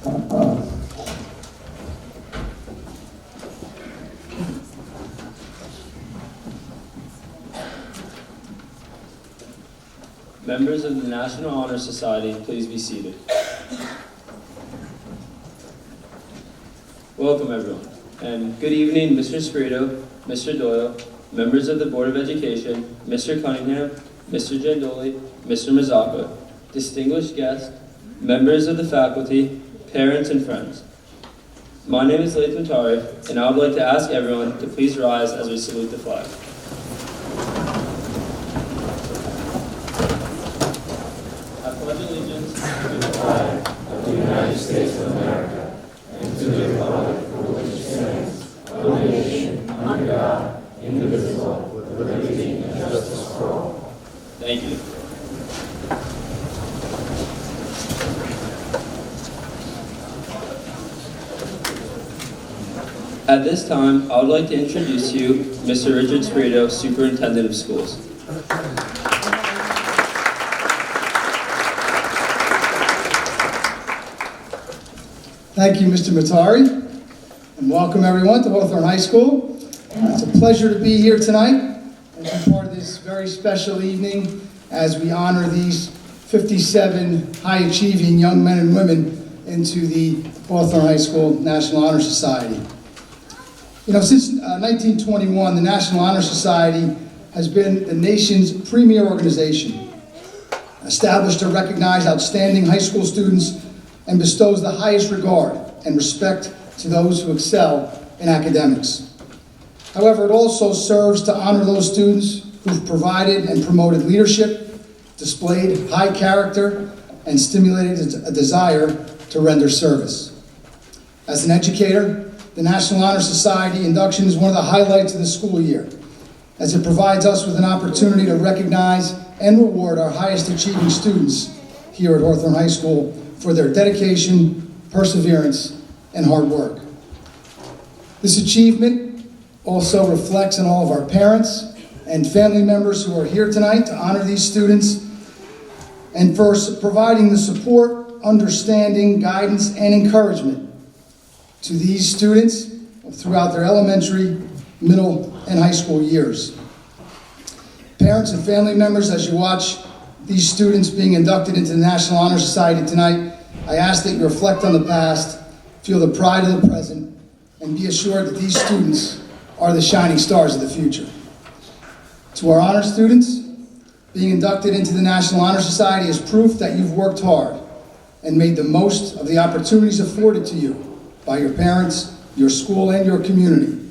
Members of the National Honor Society, please be seated. Welcome, everyone, and good evening, Mr. Spirito, Mr. Doyle, members of the Board of Education, Mr. Cunningham, Mr. Giandoli, Mr. Mazzocca, distinguished guests, members of the faculty, parents, and friends. My name is Laith Matari, and I would like to ask everyone to please rise as we salute the flag. I pledge allegiance to the flag of the United States of America and to the republic for which it stands, one nation, under God, indivisible, with liberty and justice for all. Thank you. At this time, I would like to introduce you Mr. Richard Spirito, Superintendent of Schools. Thank you, Mr. Matari, and welcome everyone to Hawthorne High School. It's a pleasure to be here tonight and be part of this very special evening as we honor these 57 high-achieving young men and women into the Hawthorne High School National Honor Society. You know, since 1921, the National Honor Society has been the nation's premier organization, established to recognize outstanding high school students and bestows the highest regard and respect to those who excel in academics. However, it also serves to honor those students who've provided and promoted leadership, displayed high character, and stimulated a desire to render service. As an educator, the National Honor Society induction is one of the highlights of the school year, as it provides us with an opportunity to recognize and reward our highest achieving students here at Hawthorne High School for their dedication, perseverance, and hard work. This achievement also reflects on all of our parents and family members who are here tonight to honor these students, and for providing the support, understanding, guidance, and encouragement to these students throughout their elementary, middle, and high school years. Parents and family members, as you watch these students being inducted into the National Honor Society tonight, I ask that you reflect on the past, feel the pride of the present, and be assured that these students are the shining stars of the future. To our honor students, being inducted into the National Honor Society is proof that you've worked hard and made the most of the opportunities afforded to you by your parents, your school, and your community.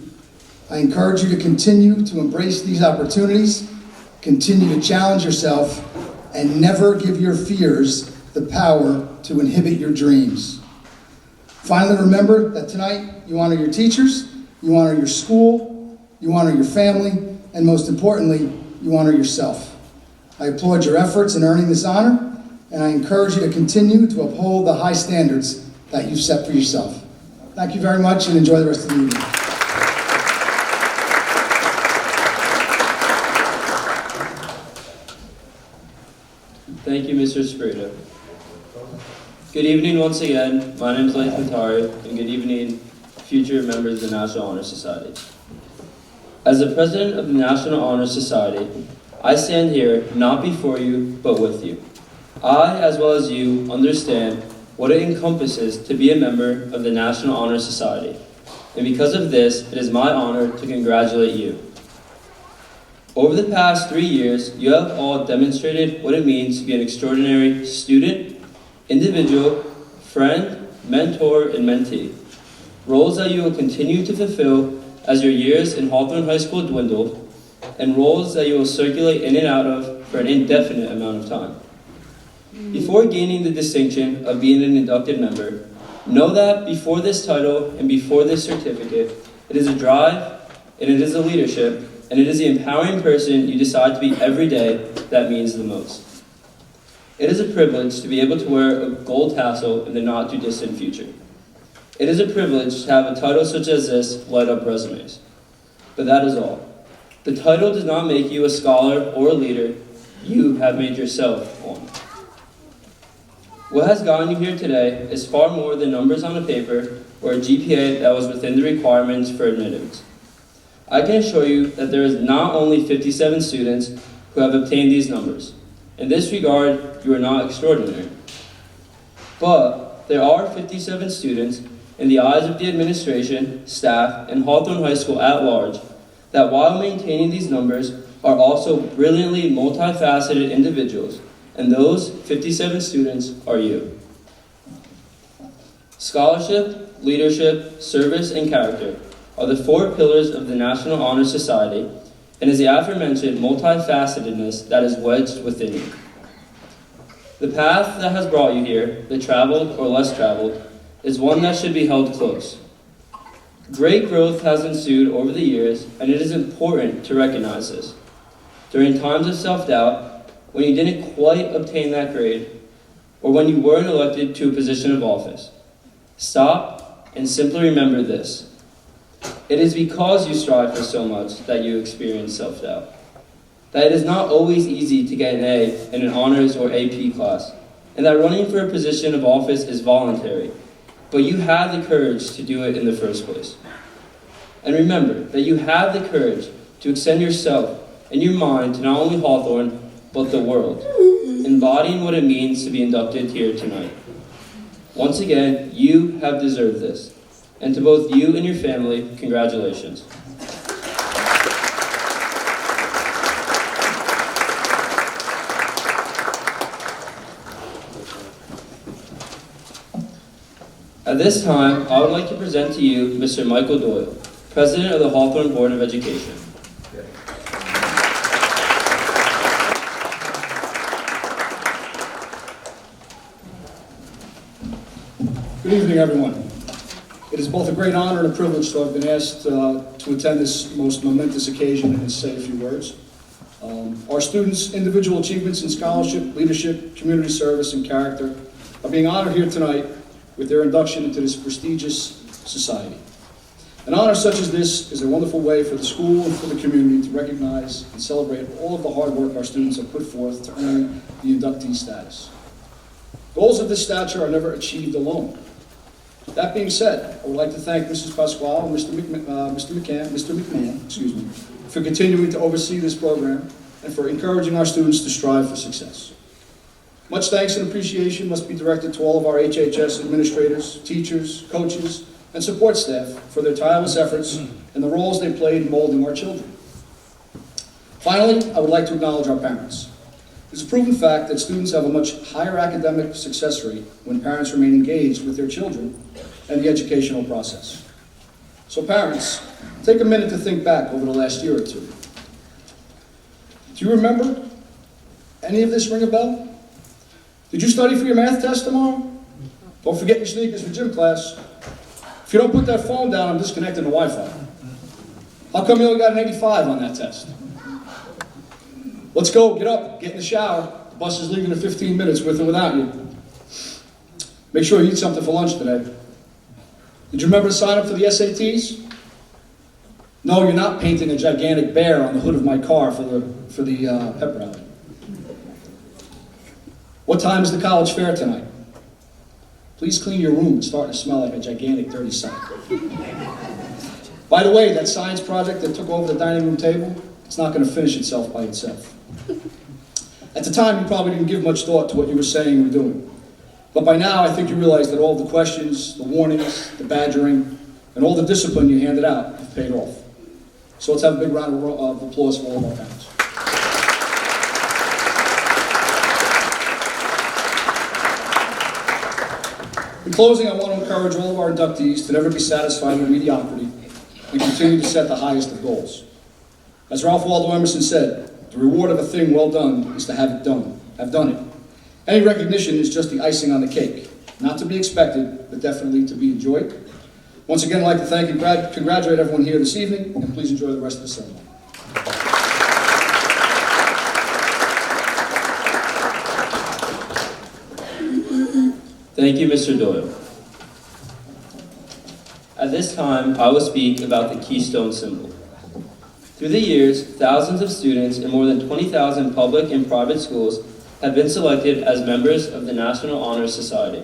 I encourage you to continue to embrace these opportunities, continue to challenge yourself, and never give your fears the power to inhibit your dreams. Finally, remember that tonight you honor your teachers, you honor your school, you honor your family, and most importantly, you honor yourself. I applaud your efforts in earning this honor, and I encourage you to continue to uphold the high standards that you've set for yourself. Thank you very much, and enjoy the rest of the evening. Thank you, Mr. Spirito. Good evening once again. My name is Laith Matari, and good evening, future members of the National Honor Society. As the president of the National Honor Society, I stand here not before you, but with you. I, as well as you, understand what it encompasses to be a member of the National Honor Society, and because of this, it is my honor to congratulate you. Over the past 3 years, you have all demonstrated what it means to be an extraordinary student, individual, friend, mentor, and mentee, roles that you will continue to fulfill as your years in Hawthorne High School dwindle, and roles that you will circulate in and out of for an indefinite amount of time. Before gaining the distinction of being an inducted member, know that before this title and before this certificate, it is a drive, and it is a leadership, and it is the empowering person you decide to be every day that means the most. It is a privilege to be able to wear a gold tassel in the not-too-distant future. It is a privilege to have a title such as this light up resumes. But that is all. The title does not make you a scholar or a leader. You have made yourself one. What has gotten you here today is far more than numbers on a paper or a GPA that was within the requirements for admittance. I can assure you that there is not only 57 students who have obtained these numbers. In this regard, you are not extraordinary. But there are 57 students, in the eyes of the administration, staff, and Hawthorne High School at large, that while maintaining these numbers are also brilliantly multifaceted individuals, and those 57 students are you. Scholarship, leadership, service, and character are the 4 pillars of the National Honor Society, and is the aforementioned multifacetedness that is wedged within you. The path that has brought you here, the traveled or less traveled, is one that should be held close. Great growth has ensued over the years, and it is important to recognize this. During times of self-doubt, when you didn't quite obtain that grade, or when you weren't elected to a position of office, stop and simply remember this. It is because you strive for so much that you experience self-doubt. That it is not always easy to get an A in an honors or AP class, and that running for a position of office is voluntary, but you have the courage to do it in the first place. And remember that you have the courage to extend yourself and your mind to not only Hawthorne, but the world, embodying what it means to be inducted here tonight. Once again, you have deserved this. And to both you and your family, congratulations. At this time, I would like to present to you Mr. Michael Doyle, President of the Hawthorne Board of Education. Good evening, everyone. It is both a great honor and a privilege to have been asked to attend this most momentous occasion and say a few words. Our students' individual achievements in scholarship, leadership, community service, and character are being honored here tonight with their induction into this prestigious society. An honor such as this is a wonderful way for the school and for the community to recognize and celebrate all of the hard work our students have put forth to earn the inductee status. Goals of this stature are never achieved alone. That being said, I would like to thank Mrs. Pasquale and Mr. McMahon, for continuing to oversee this program and for encouraging our students to strive for success. Much thanks and appreciation must be directed to all of our HHS administrators, teachers, coaches, and support staff for their tireless efforts and the roles they played in molding our children. Finally, I would like to acknowledge our parents. It's a proven fact that students have a much higher academic success rate when parents remain engaged with their children and the educational process. So parents, take a minute to think back over the last year or two. Do you remember? Any of this ring a bell? Did you study for your math test tomorrow? Don't forget your sneakers for gym class. If you don't put that phone down, I'm disconnecting the Wi-Fi. How come you only got an 85 on that test? Let's go, get up, get in the shower. The bus is leaving in 15 minutes with or without you. Make sure you eat something for lunch today. Did you remember to sign up for the SATs? No, you're not painting a gigantic bear on the hood of my car for the pep rally. What time is the college fair tonight? Please clean your room. It's starting to smell like a gigantic dirty sock. By the way, that science project that took over the dining room table, it's not going to finish itself by itself. At the time, you probably didn't give much thought to what you were saying or doing. But by now, I think you realize that all the questions, the warnings, the badgering, and all the discipline you handed out have paid off. So let's have a big round of applause for all of our parents. In closing, I want to encourage all of our inductees to never be satisfied with mediocrity and continue to set the highest of goals. As Ralph Waldo Emerson said, the reward of a thing well done is to have done it. Any recognition is just the icing on the cake, not to be expected, but definitely to be enjoyed. Once again, I'd like to thank and congratulate everyone here this evening, and please enjoy the rest of the ceremony. Thank you, Mr. Doyle. At this time, I will speak about the Keystone symbol. Through the years, thousands of students in more than 20,000 public and private schools have been selected as members of the National Honor Society.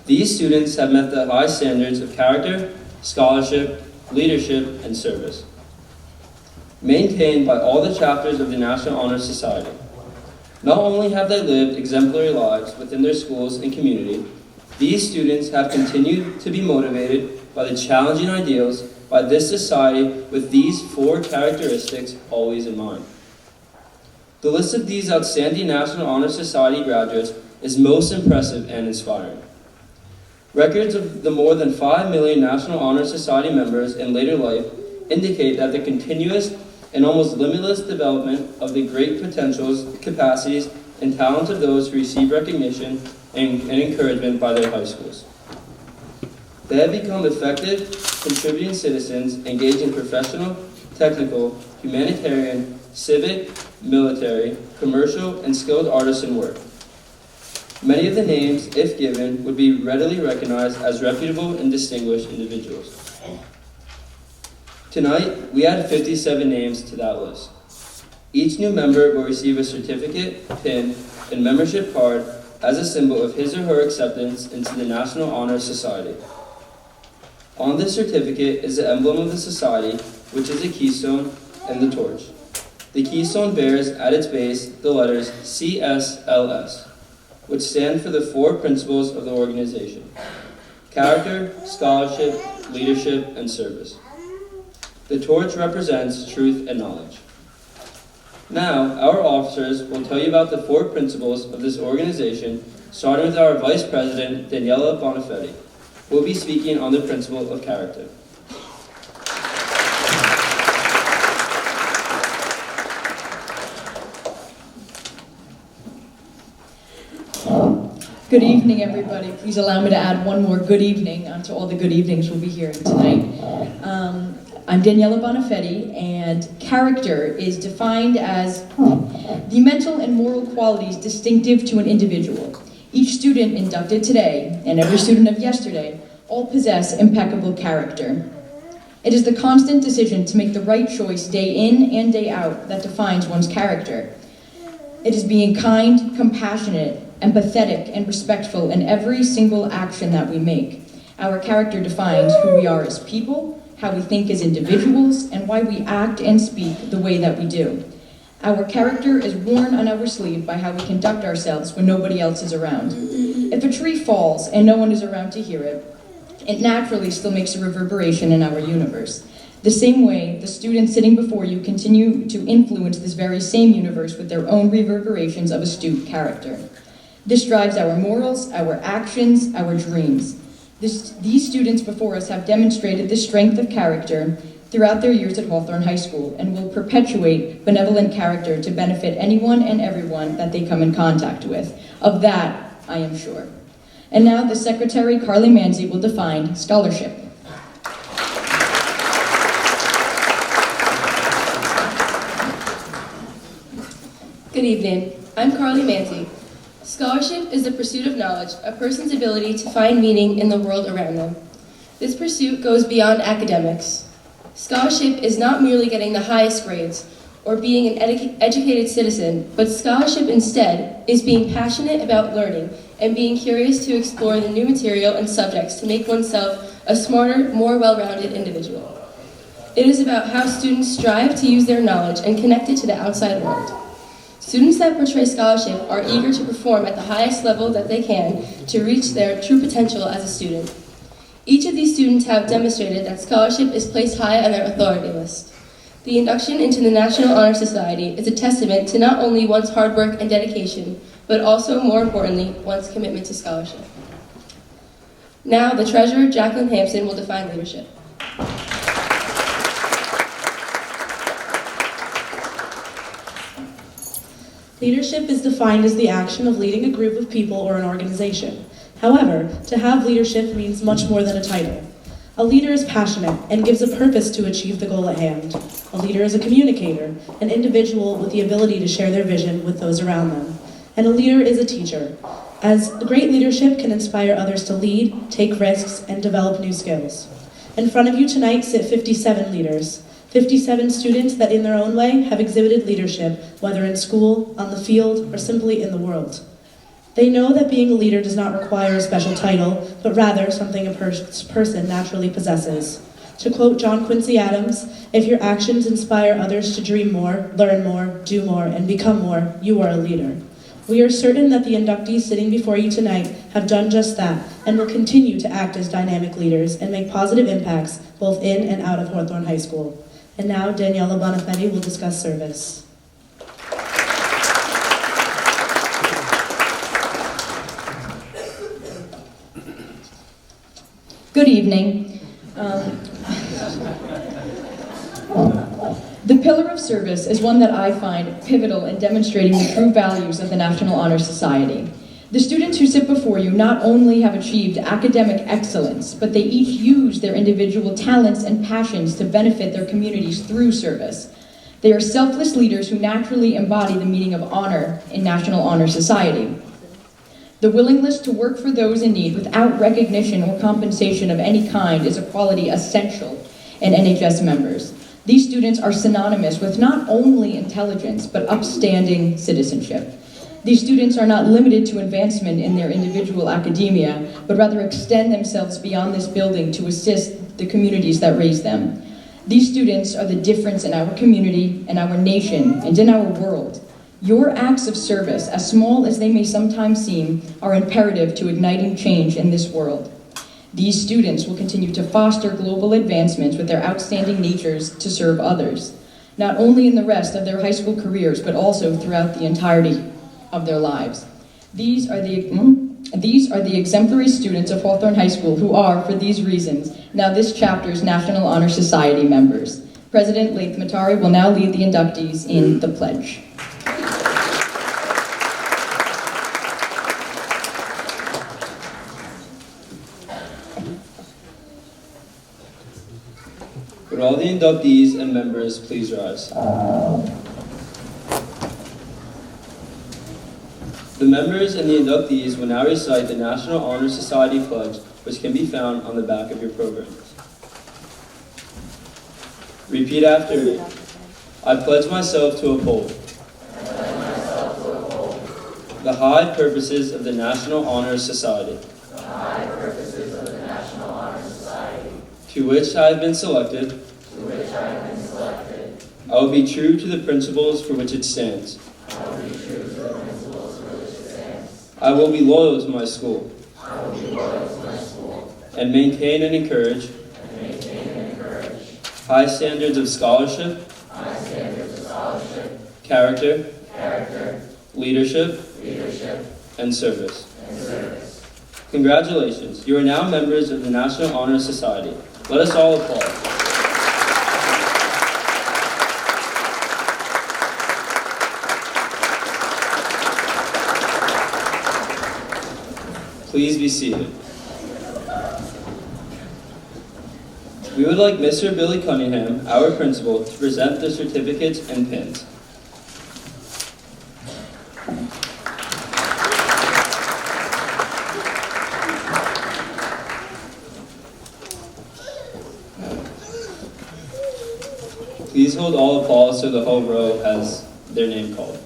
These students have met the high standards of character, scholarship, leadership, and service, maintained by all the chapters of the National Honor Society. Not only have they lived exemplary lives within their schools and community, these students have continued to be motivated by the challenging ideals by this society with these 4 characteristics always in mind. The list of these outstanding National Honor Society graduates is most impressive and inspiring. Records of the more than 5 million National Honor Society members in later life indicate that the continuous and almost limitless development of the great potentials, capacities, and talents of those who receive recognition and encouragement by their high schools. They have become effective, contributing citizens engaged in professional, technical, humanitarian, civic, military, commercial, and skilled artisan work. Many of the names, if given, would be readily recognized as reputable and distinguished individuals. Tonight, we add 57 names to that list. Each new member will receive a certificate, pin, and membership card as a symbol of his or her acceptance into the National Honor Society. On this certificate is the emblem of the society, which is a keystone and the torch. The keystone bears at its base the letters CSLS, which stand for the 4 principles of the organization: character, scholarship, leadership, and service. The torch represents truth and knowledge. Now, our officers will tell you about the 4 principles of this organization, starting with our Vice President, Daniela Bonifetti, who will be speaking on the principle of character. Good evening, everybody. Please allow me to add one more good evening onto all the good evenings we'll be hearing tonight. I'm Daniela Bonifetti, and character is defined as the mental and moral qualities distinctive to an individual. Each student inducted today, and every student of yesterday, all possess impeccable character. It is the constant decision to make the right choice day in and day out that defines one's character. It is being kind, compassionate, empathetic, and respectful in every single action that we make. Our character defines who we are as people, how we think as individuals, and why we act and speak the way that we do. Our character is worn on our sleeve by how we conduct ourselves when nobody else is around. If a tree falls and no one is around to hear it, it naturally still makes a reverberation in our universe. The same way, the students sitting before you continue to influence this very same universe with their own reverberations of astute character. This drives our morals, our actions, our dreams. These students before us have demonstrated this strength of character throughout their years at Hawthorne High School and will perpetuate benevolent character to benefit anyone and everyone that they come in contact with. Of that, I am sure. And now the Secretary, Carly Manzi, will define scholarship. Good evening. I'm Carly Manzi. Scholarship is the pursuit of knowledge, a person's ability to find meaning in the world around them. This pursuit goes beyond academics. Scholarship is not merely getting the highest grades or being an educated citizen, but scholarship instead is being passionate about learning and being curious to explore the new material and subjects to make oneself a smarter, more well-rounded individual. It is about how students strive to use their knowledge and connect it to the outside world. Students that portray scholarship are eager to perform at the highest level that they can to reach their true potential as a student. Each of these students have demonstrated that scholarship is placed high on their authority list. The induction into the National Honor Society is a testament to not only one's hard work and dedication, but also, more importantly, one's commitment to scholarship. Now, the treasurer, Jacqueline Hampson, will define leadership. Leadership is defined as the action of leading a group of people or an organization. However, to have leadership means much more than a title. A leader is passionate and gives a purpose to achieve the goal at hand. A leader is a communicator, an individual with the ability to share their vision with those around them. And a leader is a teacher, as great leadership can inspire others to lead, take risks, and develop new skills. In front of you tonight sit 57 leaders. 57 students that in their own way have exhibited leadership, whether in school, on the field, or simply in the world. They know that being a leader does not require a special title, but rather something a person naturally possesses. To quote John Quincy Adams, if your actions inspire others to dream more, learn more, do more, and become more, you are a leader. We are certain that the inductees sitting before you tonight have done just that and will continue to act as dynamic leaders and make positive impacts both in and out of Hawthorne High School. And now Daniela Bonafetti will discuss service. Good evening. The pillar of service is one that I find pivotal in demonstrating the true values of the National Honor Society. The students who sit before you not only have achieved academic excellence, but they each use their individual talents and passions to benefit their communities through service. They are selfless leaders who naturally embody the meaning of honor in National Honor Society. The willingness to work for those in need without recognition or compensation of any kind is a quality essential in NHS members. These students are synonymous with not only intelligence, but upstanding citizenship. These students are not limited to advancement in their individual academia, but rather extend themselves beyond this building to assist the communities that raise them. These students are the difference in our community, in our nation, and in our world. Your acts of service, as small as they may sometimes seem, are imperative to igniting change in this world. These students will continue to foster global advancements with their outstanding natures to serve others, not only in the rest of their high school careers, but also throughout the entirety of their lives. These are the exemplary students of Hawthorne High School who are, for these reasons, now this chapter's National Honor Society members. President Laith Matari will now lead the inductees in the pledge. Would all the inductees and members please rise? The members and the inductees will now recite the National Honor Society Pledge, which can be found on the back of your program. Repeat after me. I pledge myself to uphold the high purposes of the National Honor Society, to which I have been selected. I will be true to the principles for which it stands. I will be loyal to my school. And maintain and encourage high standards of scholarship, character, leadership, and service. Congratulations. You are now members of the National Honor Society. Let us all applaud. Please be seated. We would like Mr. Billy Cunningham, our principal, to present the certificates and pins. Please hold all applause so the whole row has their name called.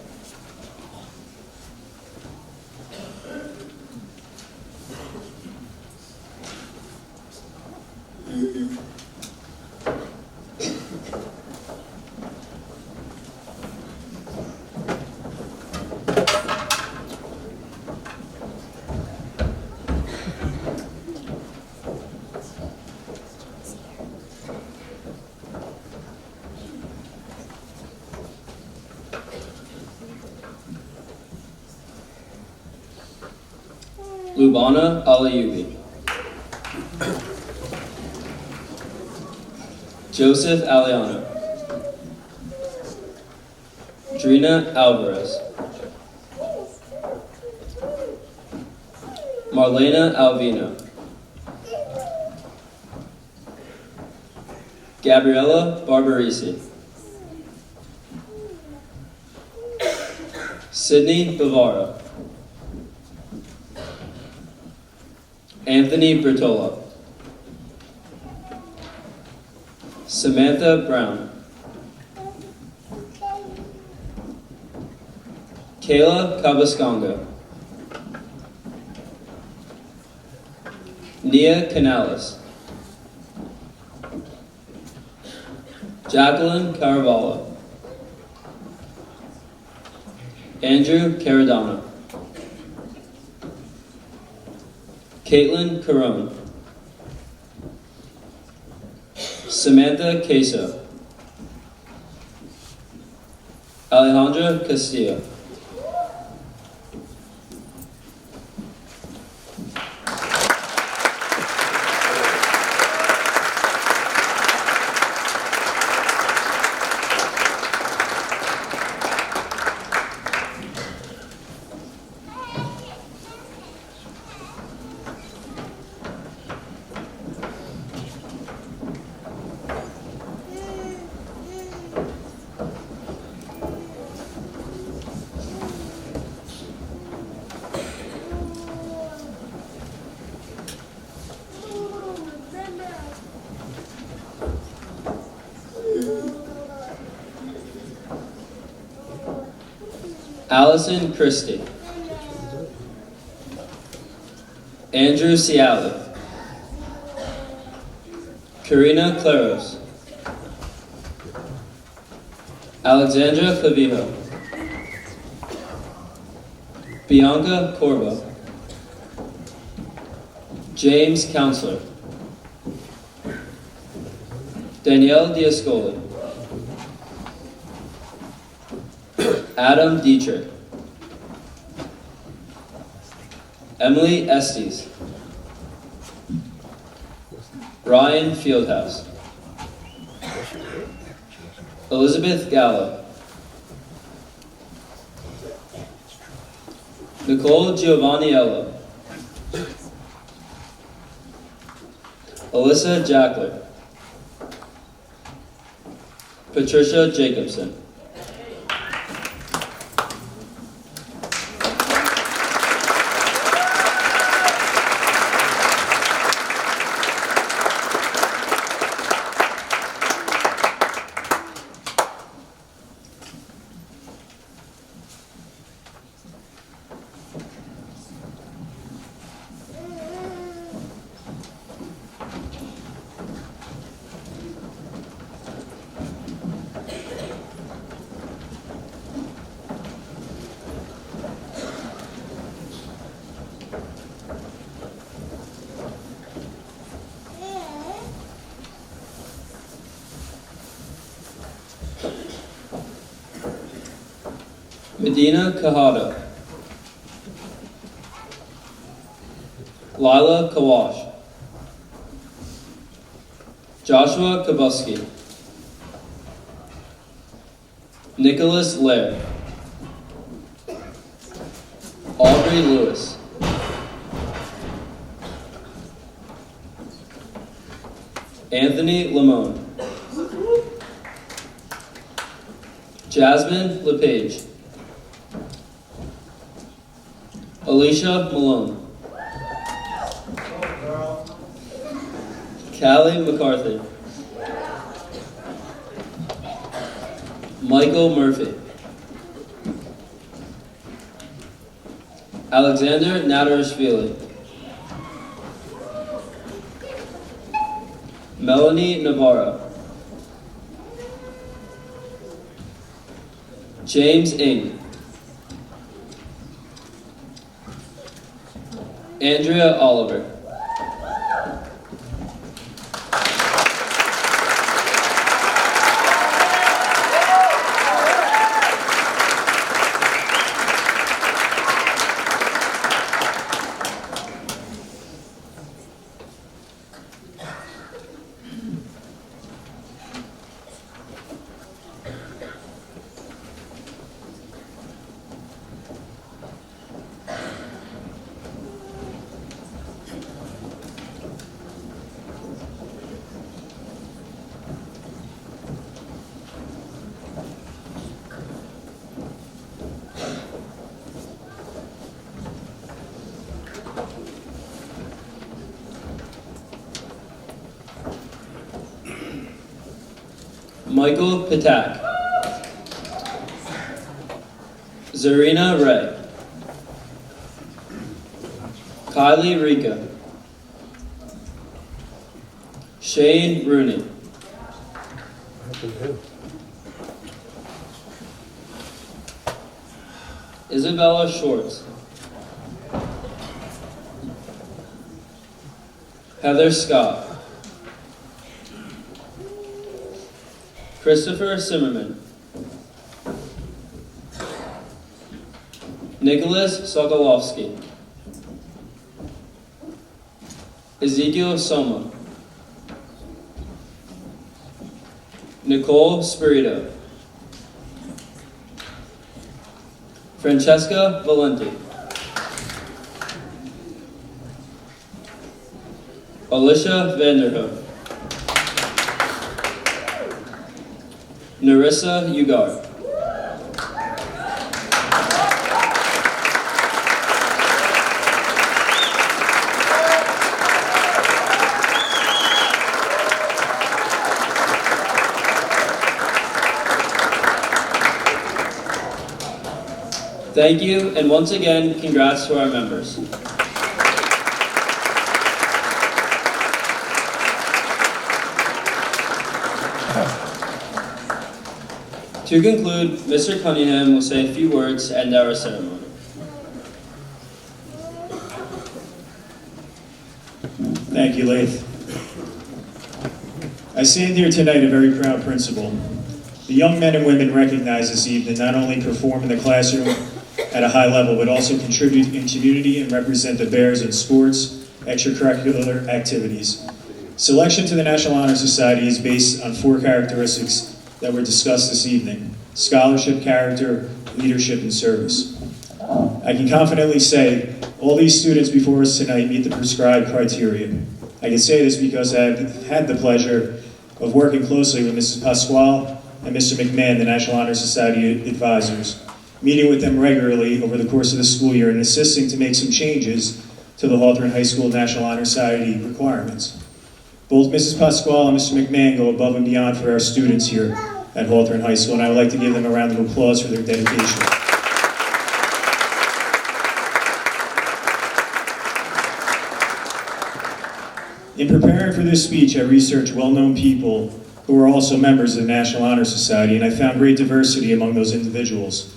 Lubana Alayubi. Joseph Aliano. Drina Alvarez. Marlena Alvino. Gabriella Barbarisi. Sydney Bavara. Anthony Bertola. Samantha Brown. Kayla Cabasconga. Nia Canales. Jacqueline Caravallo. Andrew Caradonna. Caitlin Carone. Samantha Queso. Alejandra Castillo. Allison Christie. Andrew Ciali. Karina Claros. Alexandra Clavijo. Bianca Corbo. James Counselor. Danielle Diascoli. Adam Dietrich. Emily Estes. Ryan Fieldhouse. Elizabeth Gallo. Nicole Giovanniello. Alyssa Jackler. Patricia Jacobson. Medina Cajado. Lila Kawash. Joshua Kabuski. Nicholas Lair. Aubrey Lewis. Anthony Lamone. Jasmine LePage. Alicia Malone. Callie McCarthy. Michael Murphy. Alexander Nadarashvili. Melanie Navarro. James Ng. Andrea Oliver. Michael Patak. Zarina Ray. Kylie Rika. Shane Rooney. Isabella Schwartz. Heather Scott. Christopher Simmerman. Nicholas Sokolowski. Ezekiel Soma. Nicole Spirito. Francesca Valenti. Alicia Vanderhoek. Narissa Ugar. Thank you, and once again, congrats to our members. To conclude, Mr. Cunningham will say a few words to end our ceremony. Thank you, Laith. I stand here tonight a very proud principal. The young men and women recognized this evening not only perform in the classroom at a high level, but also contribute in community and represent the Bears in sports, extracurricular activities. Selection to the National Honor Society is based on 4 characteristics that were discussed this evening: scholarship, character, leadership, and service. I can confidently say all these students before us tonight meet the prescribed criteria. I can say this because I've had the pleasure of working closely with Mrs. Pasquale and Mr. McMahon, the National Honor Society advisors, meeting with them regularly over the course of the school year and assisting to make some changes to the Hawthorne High School National Honor Society requirements. Both Mrs. Pasquale and Mr. McMahon go above and beyond for our students here at Hawthorne High School, and I would like to give them a round of applause for their dedication. In preparing for this speech, I researched well-known people who are also members of the National Honor Society, and I found great diversity among those individuals,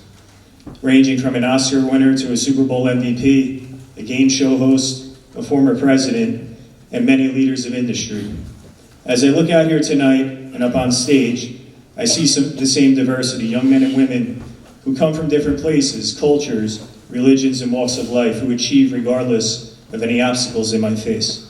ranging from an Oscar winner to a Super Bowl MVP, a game show host, a former president, and many leaders of industry. As I look out here tonight and up on stage, I see the same diversity, young men and women who come from different places, cultures, religions, and walks of life, who achieve regardless of any obstacles they might face.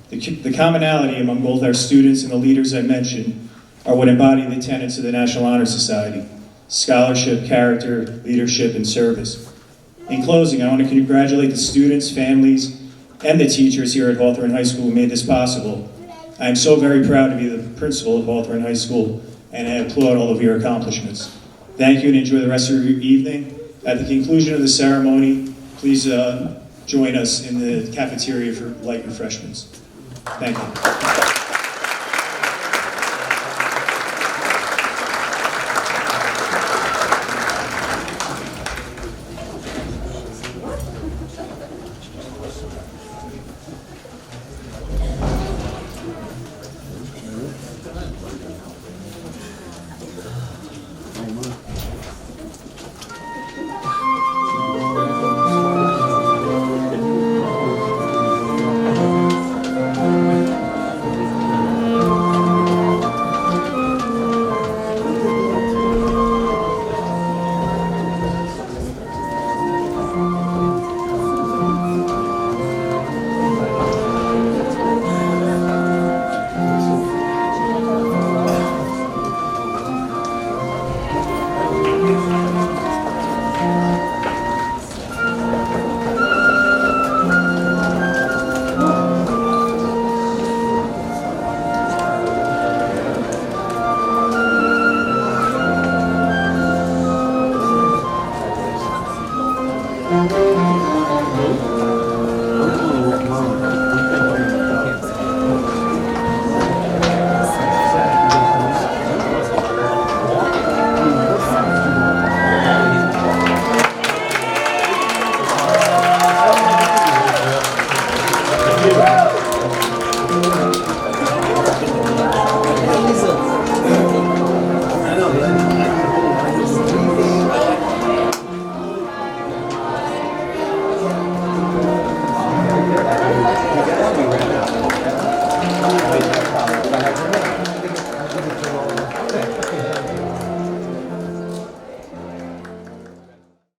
The commonality among both our students and the leaders I mentioned are what embody the tenets of the National Honor Society: scholarship, character, leadership, and service. In closing, I want to congratulate the students, families, and the teachers here at Hawthorne High School who made this possible. I am so very proud to be the principal of Hawthorne High School, and I applaud all of your accomplishments. Thank you, and enjoy the rest of your evening. At the conclusion of the ceremony, please join us in the cafeteria for light refreshments. Thank you.